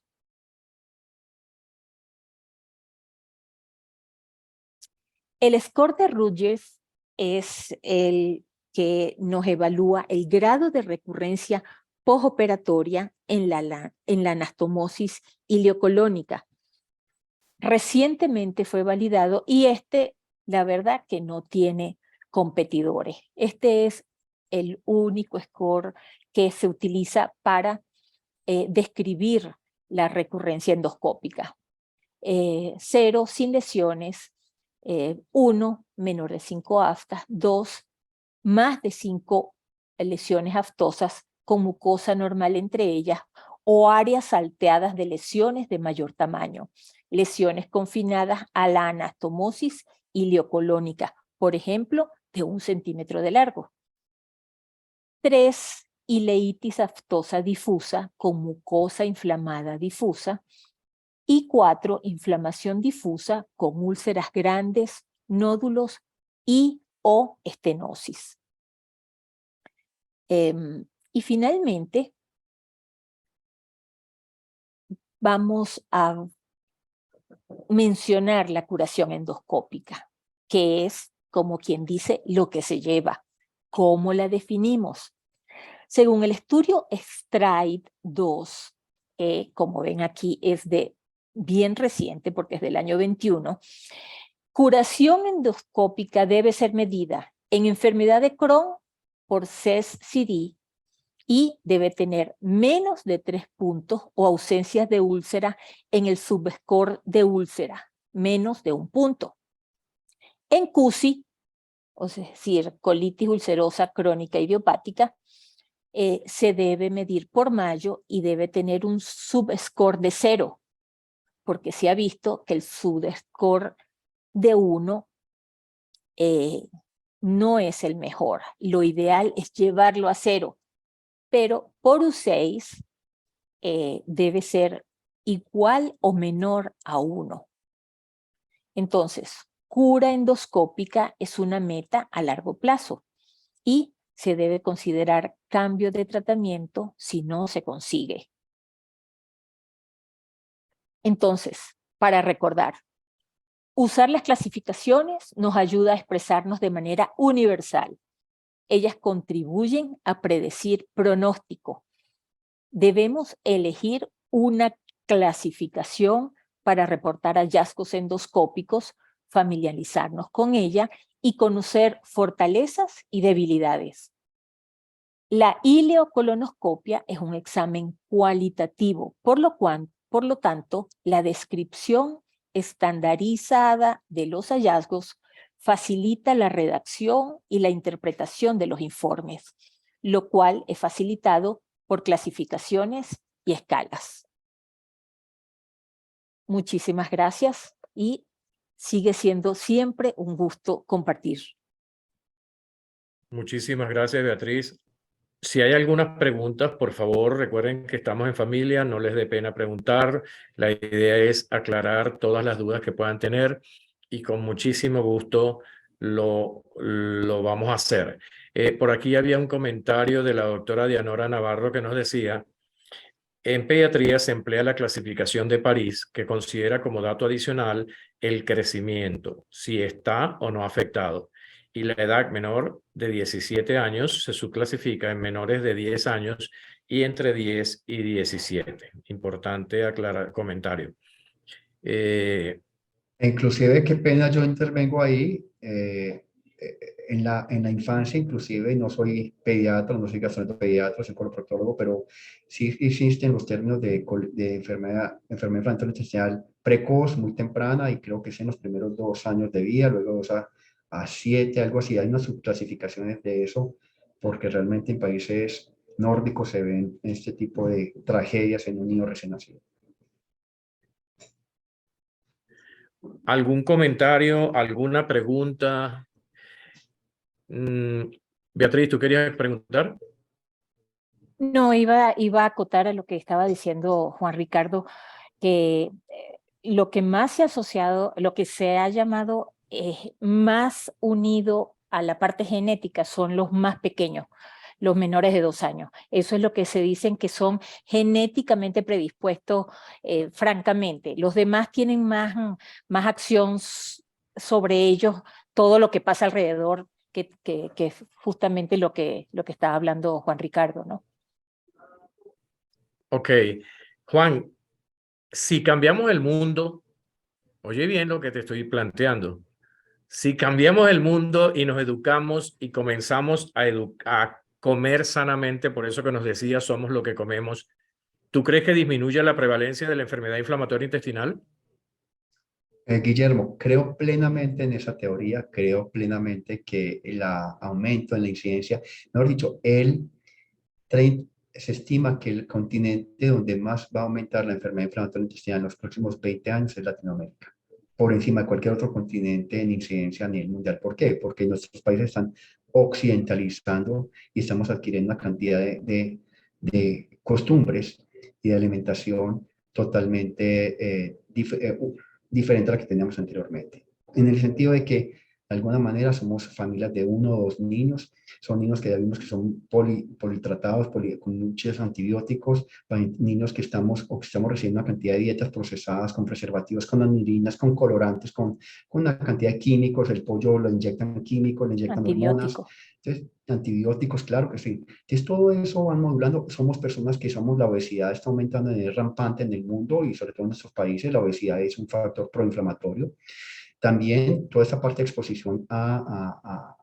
El score de Rogers es el que nos evalúa el grado de recurrencia postoperatoria en la anastomosis ileocolónica. Recientemente fue validado y la verdad que no tiene competidores. Este es el único score que se utiliza para describir la recurrencia endoscópica. 0, sin lesiones. 1, menor de 5 aftas. 2, más de 5 lesiones aftosas con mucosa normal entre ellas o áreas salteadas de lesiones de mayor tamaño. Lesiones confinadas a la anastomosis ileocolónica, por ejemplo, de 1 centímetro de largo. 3, ileitis aftosa difusa con mucosa inflamada difusa. Y 4, inflamación difusa con úlceras grandes, nódulos y o estenosis. Y finalmente, vamos a mencionar la curación endoscópica, que es, como quien dice, lo que se lleva. ¿Cómo la definimos? Según el estudio STRIDE 2, como ven aquí es bien reciente porque es del año 21, curación endoscópica debe ser medida en enfermedad de Crohn por CES-CD y debe tener menos de 3 puntos o ausencias de úlcera en el subscore de úlcera, menos de 1 punto. En CUSI, es decir, colitis ulcerosa crónica idiopática, se debe medir por Mayo y debe tener un subscore de 0, porque se ha visto que el subscore de 1 no es el mejor. Lo ideal es llevarlo a 0, pero por U6 debe ser igual o menor a 1. Entonces, cura endoscópica es una meta a largo plazo y se debe considerar cambio de tratamiento si no se consigue. Entonces, para recordar, usar las clasificaciones nos ayuda a expresarnos de manera universal. Ellas contribuyen a predecir pronóstico. Debemos elegir una clasificación para reportar hallazgos endoscópicos, familiarizarnos con ella y conocer fortalezas y debilidades. La ileocolonoscopia es un examen cualitativo, por lo tanto, la descripción estandarizada de los hallazgos facilita la redacción y la interpretación de los informes, lo cual es facilitado por clasificaciones y escalas. Muchísimas gracias y sigue siendo siempre un gusto compartir. Muchísimas gracias, Beatriz. Si hay algunas preguntas, por favor, recuerden que estamos en familia, no les dé pena preguntar. La idea es aclarar todas las dudas que puedan tener y con muchísimo gusto lo vamos a hacer. Por aquí había un comentario de la doctora Dianora Navarro que nos decía: en pediatría se emplea la clasificación de París, que considera como dato adicional el crecimiento, si está o no afectado. Y la edad menor de 17 años se subclasifica en menores de 10 años y entre 10 y 17. Importante aclarar comentario. Inclusive, qué pena, yo intervengo ahí. En la infancia, inclusive, no soy pediatra, no soy gastroenteropediatra, soy coloproctólogo, pero sí existen los términos de enfermedad inflamatoria intestinal precoz, muy temprana, y creo que es en los primeros 2 años de vida, luego 2 a 7, algo así. Hay unas subclasificaciones de eso, porque realmente en países nórdicos se ven este tipo de tragedias en un niño recién nacido. ¿Algún comentario, alguna pregunta? Beatriz, ¿tú querías preguntar? No, iba a acotar a lo que estaba diciendo Juan Ricardo, que lo que más se ha asociado, lo que se ha llamado más unido a la parte genética son los más pequeños, los menores de 2 años. Eso es lo que se dicen que son genéticamente predispuestos, francamente. Los demás tienen más acción sobre ellos, todo lo que pasa alrededor, que es justamente lo que estaba hablando Juan Ricardo, ¿no? Ok. Juan, si cambiamos el mundo, oye bien lo que te estoy planteando. Si cambiamos el mundo y nos educamos y comenzamos a comer sanamente, por eso que nos decía, somos lo que comemos, ¿tú crees que disminuye la prevalencia de la enfermedad inflamatoria intestinal? Guillermo, creo plenamente en esa teoría, creo plenamente que el aumento en la incidencia, mejor dicho, se estima que el continente donde más va a aumentar la enfermedad inflamatoria intestinal en los próximos 20 años es Latinoamérica, por encima de cualquier otro continente en incidencia a nivel mundial. ¿Por qué? Porque nuestros países están occidentalizando y estamos adquiriendo una cantidad de costumbres y de alimentación totalmente diferente a la que teníamos anteriormente. En el sentido de que De alguna manera somos familias de 1 o 2 niños, son niños que ya vimos que son politratados, con muchos antibióticos, niños que estamos recibiendo una cantidad de dietas procesadas con preservativos, con anilinas, con colorantes, con una cantidad de químicos, el pollo lo inyectan químicos, le inyectan hormonas, Antibióticos. entonces, antibióticos, claro que sí. Entonces, todo eso van modulando. Somos personas que la obesidad está aumentando, es rampante en el mundo y sobre todo en nuestros países, la obesidad es un factor proinflamatorio. También toda esta parte de exposición a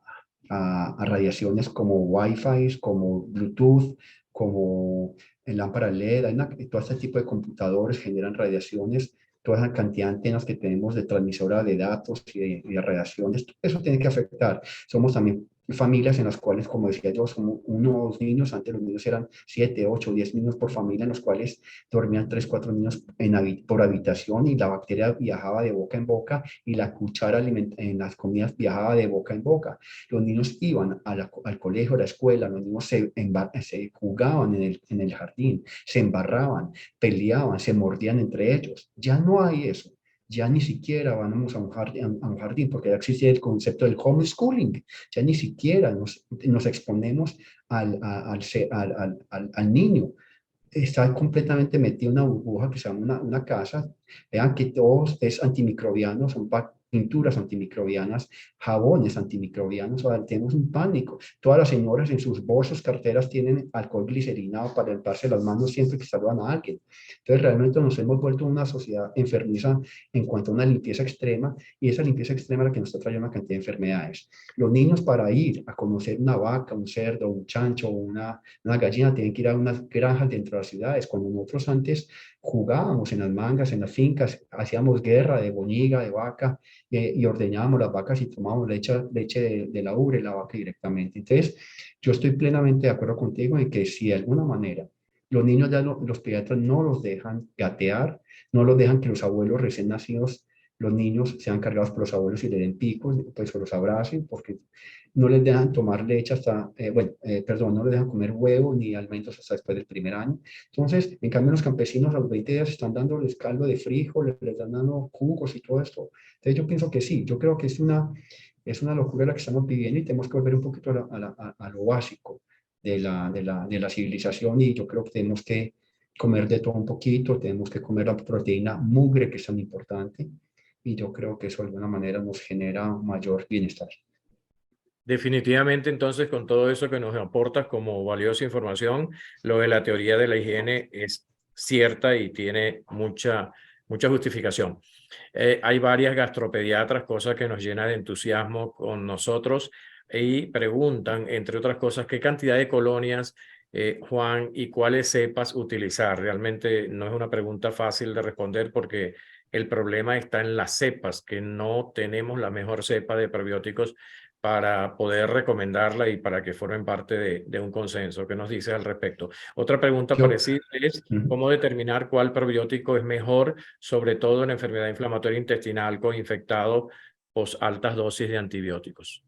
radiaciones como Wi-Fi, como Bluetooth, como lámpara LED, todo este tipo de computadores generan radiaciones, toda esa cantidad de antenas que tenemos de transmisora de datos y de radiaciones, eso tiene que afectar. Somos también familias en las cuales, como decía yo, somos 1 o 2 niños, antes los niños eran 7, 8, 10 niños por familia, en los cuales dormían 3, 4 niños por habitación y la bacteria viajaba de boca en boca y la cuchara en las comidas viajaba de boca en boca. Los niños iban al colegio, a la escuela, los niños se jugaban en el jardín, se embarraban, peleaban, se mordían entre ellos. Ya no hay eso. Ya ni siquiera vamos a un jardín porque ya existe el concepto del homeschooling. Ya ni siquiera nos exponemos al niño. Está completamente metido en una burbuja que se llama una casa. Vean que todos es antimicrobiano, son pinturas antimicrobianas, jabones antimicrobianos, o sea, tenemos un pánico. Todas las señoras en sus bolsos, carteras tienen alcohol glicerinado para limpiarse las manos siempre que saludan a alguien. Entonces realmente nos hemos vuelto una sociedad enfermiza en cuanto a una limpieza extrema, y esa limpieza extrema es la que nos está trayendo una cantidad de enfermedades. Los niños, para ir a conocer una vaca, un cerdo, un chancho, una gallina, tienen que ir a unas granjas dentro de las ciudades, cuando nosotros antes jugábamos en las mangas, en las fincas, hacíamos guerra de boñiga, de vaca, y ordeñábamos las vacas y tomábamos leche de la ubre, la vaca directamente. Entonces, yo estoy plenamente de acuerdo contigo en que si de alguna manera los niños ya los pediatras no los dejan gatear, no los dejan que los abuelos recién nacidos, los niños sean cargados por los abuelos y le den picos, pues o los abracen, porque no les dejan tomar leche hasta, perdón, no les dejan comer huevo ni alimentos hasta después del primer año. Entonces, en cambio, los campesinos a los 20 días están dándoles caldo de frijol, les están dando jugos y todo esto. Entonces, yo pienso que sí, yo creo que es una locura la que estamos viviendo y tenemos que volver un poquito a lo básico de la civilización, y yo creo que tenemos que comer de todo un poquito, tenemos que comer la proteína mugre, que es tan importante, y yo creo que eso de alguna manera nos genera mayor bienestar. Definitivamente, entonces, con todo eso que nos aportas como valiosa información, lo de la teoría de la higiene es cierta y tiene mucha justificación. Hay varias gastropediatras, cosa que nos llena de entusiasmo con nosotros, y preguntan, entre otras cosas, qué cantidad de colonias, Juan, y cuáles cepas utilizar. Realmente no es una pregunta fácil de responder porque el problema está en las cepas, que no tenemos la mejor cepa de probióticos para poder recomendarla y para que formen parte de un consenso. ¿Qué nos dices al respecto? Otra pregunta Yo, parecida es cómo determinar cuál probiótico es mejor, sobre todo en enfermedad inflamatoria intestinal con infectado post altas dosis de antibióticos.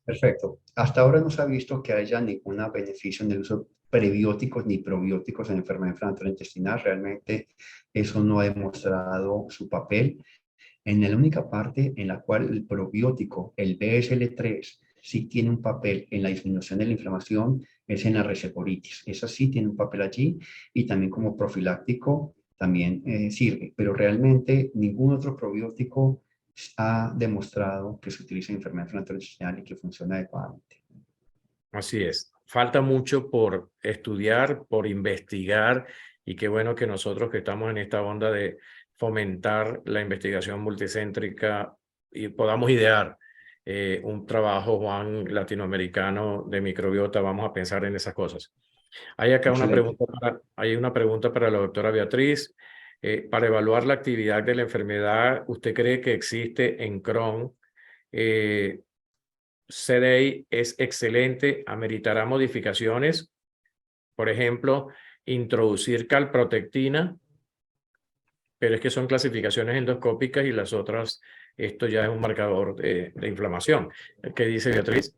Perfecto. Hasta ahora no se ha visto que haya ningún beneficio en el uso de prebióticos ni probióticos en enfermedad inflamatoria intestinal. Realmente eso no ha demostrado su papel. En la única parte en la cual el probiótico, el BSL-3, sí tiene un papel en la disminución de la inflamación es en la resecoritis. Esa sí tiene un papel allí, y también como profiláctico también sirve, pero realmente ningún otro probiótico ha demostrado que se utiliza en enfermedad inflamatoria intestinal y que funciona adecuadamente. Así es. Falta mucho por estudiar, por investigar, y qué bueno que nosotros que estamos en esta onda de fomentar la investigación multicéntrica y podamos idear un trabajo, Juan, latinoamericano de microbiota. Vamos a pensar en esas cosas. Hay acá Excelente. hay una pregunta para la doctora Beatriz. Para evaluar la actividad de la enfermedad, ¿usted cree que existe en Crohn? CDI es excelente, ameritará modificaciones, por ejemplo, introducir calprotectina, pero es que son clasificaciones endoscópicas y las otras, esto ya es un marcador de inflamación. ¿Qué dice Beatriz?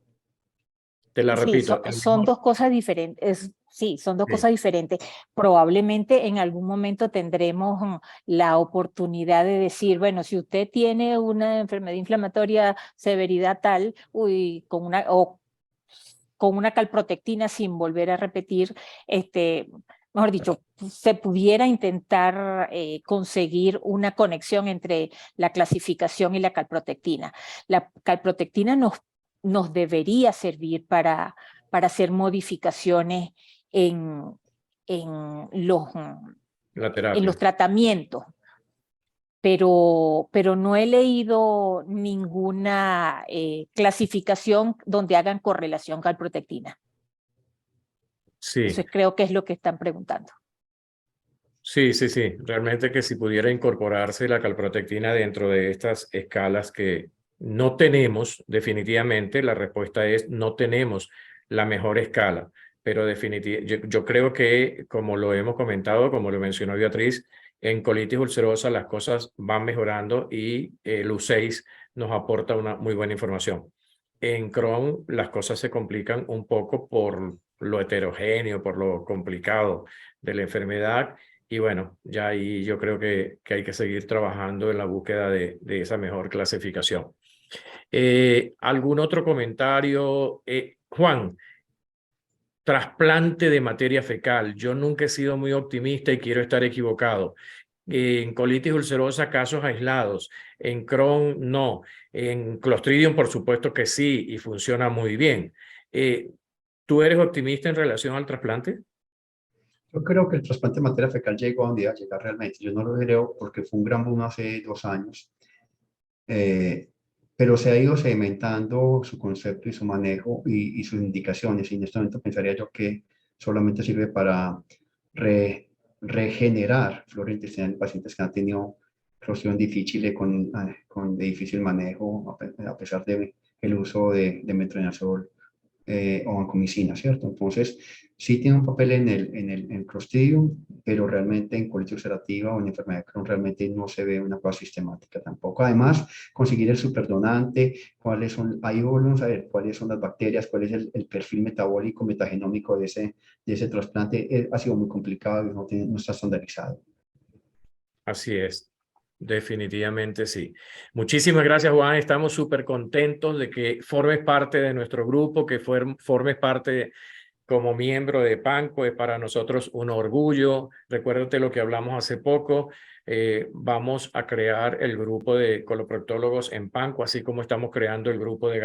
Te la Sí, repito. son dos cosas diferentes. Sí, son dos Sí. cosas diferentes. Probablemente en algún momento tendremos la oportunidad de decir, bueno, si usted tiene una enfermedad inflamatoria severidad tal, o con una calprotectina sin volver a repetir, mejor dicho, se pudiera intentar conseguir una conexión entre la clasificación y la calprotectina. La calprotectina nos debería servir para hacer modificaciones en, en los, La en terapia. los tratamientos, pero no he leído ninguna clasificación donde hagan correlación calprotectina. Sí. Eso creo que es lo que están preguntando. Sí, sí, sí. Realmente que si pudiera incorporarse la calprotectina dentro de estas escalas que no tenemos, definitivamente la respuesta es no tenemos la mejor escala, pero definitivamente yo creo que como lo hemos comentado, como lo mencionó Beatriz, en colitis ulcerosa las cosas van mejorando y el U6 nos aporta una muy buena información. En Crohn las cosas se complican un poco por lo heterogéneo, por lo complicado de la enfermedad. Y bueno, ya ahí yo creo que hay que seguir trabajando en la búsqueda de esa mejor clasificación. ¿Algún otro comentario? Juan, trasplante de materia fecal. Yo nunca he sido muy optimista y quiero estar equivocado. En colitis ulcerosa, casos aislados. En Crohn, no. En Clostridium, por supuesto que sí, y funciona muy bien. ¿Tú eres optimista en relación al trasplante? Yo creo que el trasplante de materia fecal llegó a donde iba a llegar realmente. Yo no lo creo porque fue un gran boom hace 2 años, eh, pero se ha ido sedimentando su concepto y su manejo y sus indicaciones. Y en este momento pensaría yo que solamente sirve para regenerar flora intestinal en pacientes que han tenido eclosión difícil con de difícil manejo, a pesar de el uso de metronidazol o vancomicina, ¿cierto? Entonces, sí tiene un papel en el Clostridium, pero realmente en colitis ulcerativa o en enfermedad de Crohn realmente no se ve una cosa sistemática tampoco. Además, conseguir el superdonante, ahí volvemos a ver cuáles son las bacterias, cuál es el perfil metabólico, metagenómico de ese trasplante, ha sido muy complicado y no está estandarizado. Así es, definitivamente sí. Muchísimas gracias, Juan. Estamos súper contentos de que formes parte de nuestro grupo, que formes parte como miembro de PANCO. Es para nosotros un orgullo. Recuérdate lo que hablamos hace poco. Vamos a crear el grupo de coloproctólogos en PANCO, así como estamos creando el grupo de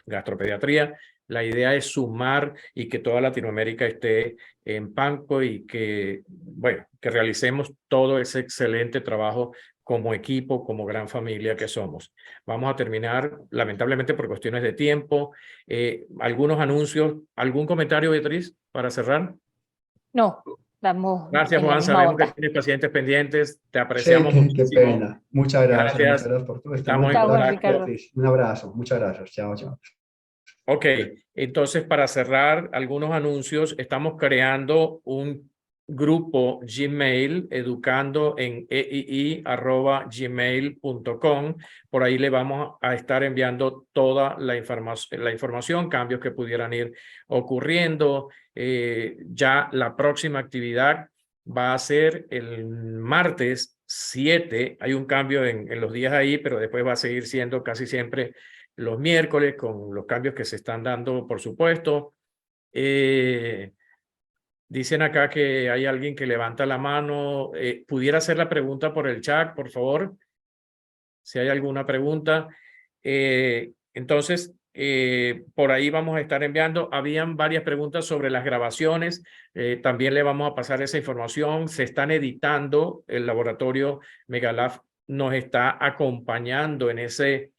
gastropediatría. La idea es sumar y que toda Latinoamérica esté en PANCO y que, bueno, que realicemos todo ese excelente trabajo como equipo, como gran familia que somos. Vamos a terminar, lamentablemente por cuestiones de tiempo, algunos anuncios. ¿Algún comentario, Beatriz, para cerrar? No, estamos Gracias, en la Juan. misma Sabemos que onda. tienes pacientes pendientes. Te Sí, apreciamos qué muchísimo. pena. Muchas Gracias. gracias por todo. Estamos Estamos en en Chao, Juan contacto, contacto. Ricardo. Beatriz. Un abrazo. Muchas gracias. Chao, chao. Ok, entonces para cerrar algunos anuncios, estamos creando un grupo Gmail, educando en eii@gmail.com. Por ahí le vamos a estar enviando toda la información, cambios que pudieran ir ocurriendo. Ya la próxima actividad va a ser el martes 7. Hay un cambio en los días ahí, pero después va a seguir siendo casi siempre los miércoles con los cambios que se están dando, por supuesto. Dicen acá que hay alguien que levanta la mano. ¿Pudiera hacer la pregunta por el chat, por favor? Si hay alguna pregunta. Entonces, por ahí vamos a estar enviando. Habían varias preguntas sobre las grabaciones. También le vamos a pasar esa información. Se están editando. El laboratorio Megalab nos está acompañando en ese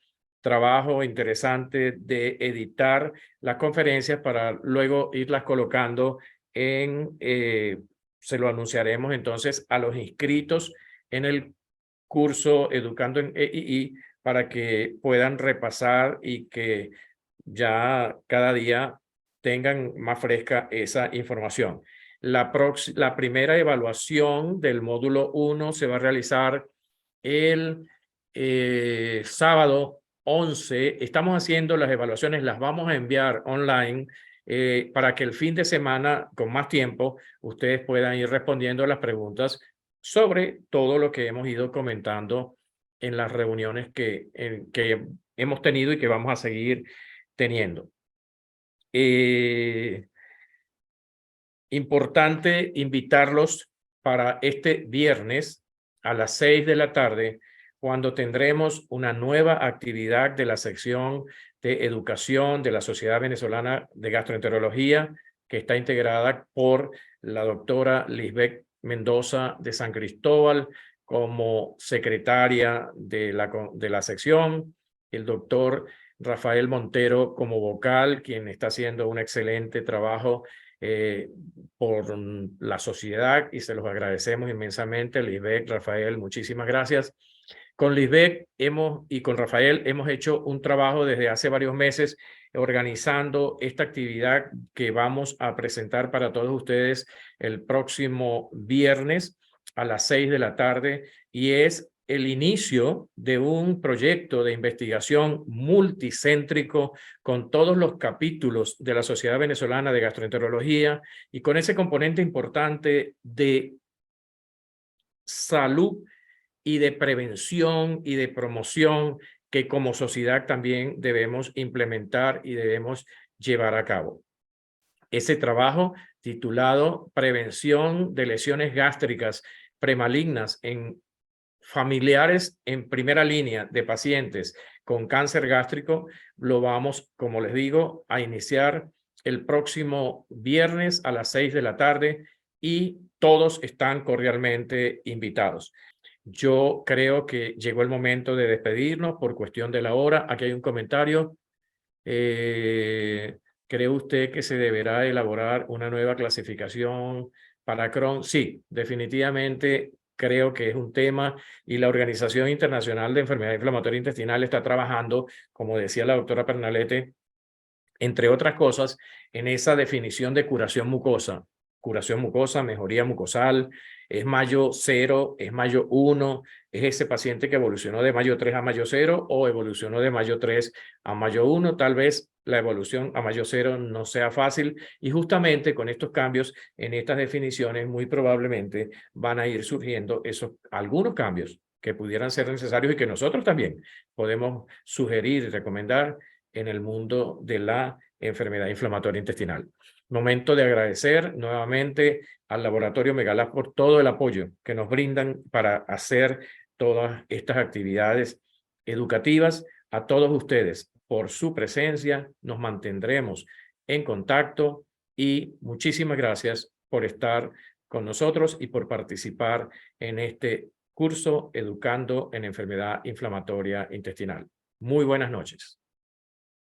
trabajo interesante de editar las conferencias para luego irlas colocando se lo anunciaremos entonces a los inscritos en el curso Educando en EII para que puedan repasar y que ya cada día tengan más fresca esa información. La primera evaluación del módulo 1 se va a realizar el sábado 11. Estamos haciendo las evaluaciones, las vamos a enviar online para que el fin de semana, con más tiempo, ustedes puedan ir respondiendo a las preguntas sobre todo lo que hemos ido comentando en las reuniones que hemos tenido y que vamos a seguir teniendo. Importante invitarlos para este viernes a las 6 de la tarde, cuando tendremos una nueva actividad de la sección de educación de la Sociedad Venezolana de Gastroenterología, que está integrada por la doctora Lisbeth Mendoza de San Cristóbal como secretaria de la sección, el doctor Rafael Montero como vocal, quien está haciendo un excelente trabajo por la sociedad, y se los agradecemos inmensamente. Lisbeth, Rafael, muchísimas gracias. Con Lisbeth y con Rafael hemos hecho un trabajo desde hace varios meses organizando esta actividad que vamos a presentar para todos ustedes el próximo viernes a las 6 de la tarde, y es el inicio de un proyecto de investigación multicéntrico con todos los capítulos de la Sociedad Venezolana de Gastroenterología y con ese componente importante de salud y de prevención y de promoción que como sociedad también debemos implementar y debemos llevar a cabo. Ese trabajo titulado Prevención de lesiones gástricas premalignas en familiares en primera línea de pacientes con cáncer gástrico, lo vamos, como les digo, a iniciar el próximo viernes a las 6 de la tarde y todos están cordialmente invitados. Yo creo que llegó el momento de despedirnos por cuestión de la hora. Aquí hay un comentario. ¿Cree usted que se deberá elaborar una nueva clasificación para Crohn? Sí, definitivamente creo que es un tema, y la Organización Internacional de Enfermedad Inflamatoria Intestinal está trabajando, como decía la doctora Pernalete, entre otras cosas, en esa definición de curación mucosa. Curación mucosa, mejoría mucosal, es Mayo 0, es Mayo 1, es ese paciente que evolucionó de Mayo 3 a Mayo 0 o evolucionó de Mayo 3 a Mayo 1. Tal vez la evolución a Mayo 0 no sea fácil, y justamente con estos cambios en estas definiciones muy probablemente van a ir surgiendo algunos cambios que pudieran ser necesarios y que nosotros también podemos sugerir y recomendar en el mundo de la enfermedad inflamatoria intestinal. Momento de agradecer nuevamente al Laboratorio Megalab por todo el apoyo que nos brindan para hacer todas estas actividades educativas. A todos ustedes por su presencia, nos mantendremos en contacto, y muchísimas gracias por estar con nosotros y por participar en este curso Educando en Enfermedad Inflamatoria Intestinal. Muy buenas noches.